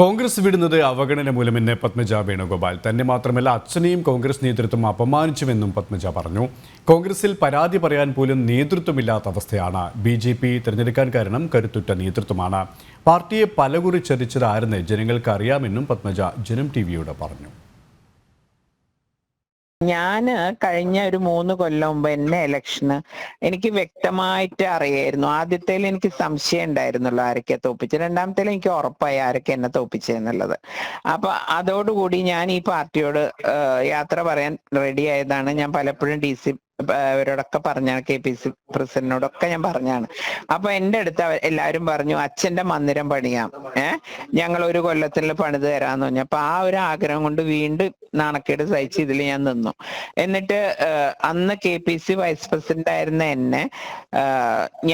കോൺഗ്രസ് വിടുന്നത് അവഗണന മൂലമെന്ന് പത്മജ വേണുഗോപാൽ. തന്നെ മാത്രമല്ല അച്ഛനെയും കോൺഗ്രസ് നേതൃത്വം അപമാനിച്ചുവെന്നും പത്മജ പറഞ്ഞു. കോൺഗ്രസിൽ പരാതി പറയാൻ പോലും നേതൃത്വമില്ലാത്ത അവസ്ഥയാണ്. BJP തിരഞ്ഞെടുക്കാൻ കാരണം കരുത്തുറ്റ നേതൃത്വമാണ്. പാർട്ടിയെ പലകുറി ചതിച്ചത് ആരെന്ന് ജനങ്ങൾക്ക് അറിയാമെന്നും പത്മജ ജനം TVയോട് പറഞ്ഞു. കഴിഞ്ഞ ഒരു 3 കൊല്ലം മുമ്പ് എന്നെ ഇലക്ഷന് എനിക്ക് വ്യക്തമായിട്ട് അറിയായിരുന്നു. ആദ്യത്തേൽ എനിക്ക് സംശയം ഉണ്ടായിരുന്നുള്ളൂ ആരൊക്കെ തോപ്പിച്ചു, രണ്ടാമത്തേൽ എനിക്ക് ഉറപ്പായി ആരൊക്കെ എന്നെ തോപ്പിച്ചെന്നുള്ളത്. അപ്പൊ അതോടുകൂടി ഞാൻ ഈ പാർട്ടിയോട് യാത്ര പറയാൻ റെഡി ആയതാണ്. ഞാൻ പലപ്പോഴും DC അവരോടൊക്കെ പറഞ്ഞാണ്, KPC പ്രസിഡന്റിനോടൊക്കെ ഞാൻ പറഞ്ഞാണ്. അപ്പൊ എൻ്റെ അടുത്ത് എല്ലാവരും പറഞ്ഞു അച്ഛന്റെ മന്ദിരം പണിയാം, ഞങ്ങൾ 1 കൊല്ലത്തിൽ പണിത് തരാന്ന് പറഞ്ഞു. അപ്പൊ ആ ഒരു ആഗ്രഹം കൊണ്ട് വീണ്ടും നാണക്കേട് സഹിച്ച് ഇതിൽ ഞാൻ നിന്നു. എന്നിട്ട് അന്ന് KPC വൈസ് പ്രസിഡന്റ് ആയിരുന്ന എന്നെ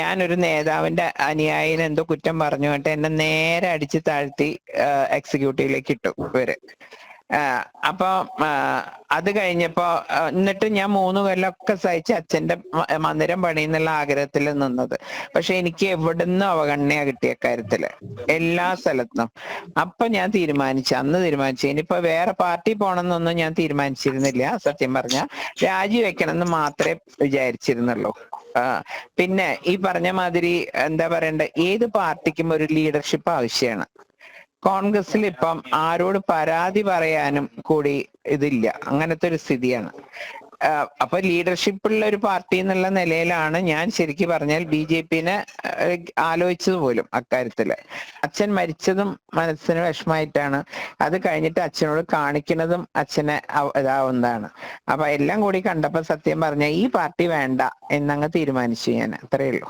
ഞാനൊരു നേതാവിന്റെ അനുയായിന് എന്തോ കുറ്റം പറഞ്ഞു കേട്ട് എന്നെ നേരെ അടിച്ച് താഴ്ത്തി എക്സിക്യൂട്ടീവിലേക്ക് ഇട്ടു ഇവര്. അപ്പൊ അത് കഴിഞ്ഞപ്പോ എന്നിട്ട് ഞാൻ 3 കൊല്ലമൊക്കെ സഹിച്ച് അച്ഛന്റെ മന്ദിരം പണിയെന്നുള്ള ആഗ്രഹത്തിൽ നിന്നത്. പക്ഷെ എനിക്ക് എവിടുന്ന് അവഗണനയാ കിട്ടിയ കാര്യത്തില്, എല്ലാ സ്ഥലത്തും. അപ്പൊ ഞാൻ അന്ന് തീരുമാനിച്ചു ഇനിയിപ്പോ വേറെ പാർട്ടി പോണമെന്നൊന്നും ഞാൻ തീരുമാനിച്ചിരുന്നില്ല. സത്യം പറഞ്ഞ രാജിവെക്കണമെന്ന് മാത്രമേ വിചാരിച്ചിരുന്നുള്ളൂ. പിന്നെ ഈ പറഞ്ഞ മാതിരി എന്താ പറയണ്ടേ, ഏത് പാർട്ടിക്കും ഒരു ലീഡർഷിപ്പ് ആവശ്യമാണ്. കോൺഗ്രസിൽ ഇപ്പം ആരോട് പരാതി പറയാനും കൂടി ഇതില്ല, അങ്ങനത്തെ ഒരു സ്ഥിതിയാണ്. അപ്പൊ ലീഡർഷിപ്പുള്ള ഒരു പാർട്ടി എന്നുള്ള നിലയിലാണ് ഞാൻ ശരിക്കും പറഞ്ഞാൽ BJPനെ ആലോചിച്ചത് പോലും. അക്കാര്യത്തില് അച്ഛൻ മരിച്ചതും മനസ്സിന് വിഷമായിട്ടാണ്. അത് കഴിഞ്ഞിട്ട് അച്ഛനോട് കാണിക്കുന്നതും അച്ഛനെ ഇതാവുന്നതാണ്. അപ്പൊ എല്ലാം കൂടി കണ്ടപ്പോ സത്യം പറഞ്ഞ ഈ പാർട്ടി വേണ്ട എന്നങ്ങ് തീരുമാനിച്ചു ഞാൻ. അത്രയേ ഉള്ളൂ.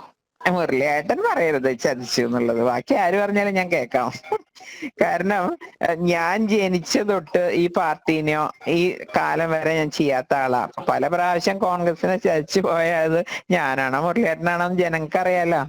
മുരളിയേട്ടൻ പറയരുത് ചതിച്ചു എന്നുള്ളത്, ബാക്കി ആര് പറഞ്ഞാലും ഞാൻ കേൾക്കാം. കാരണം ഞാൻ ജനിച്ച തൊട്ട് ഈ പാർട്ടീനെയോ ഈ കാലം വരെ ഞാൻ ചെയ്യാത്ത ആളാ. പല പ്രാവശ്യം കോൺഗ്രസിനെ ചതിച്ചു പോയത് ഞാനാണോ മുരളിയേട്ടനാണോ ജനങ്ങൾക്ക് അറിയാലോ.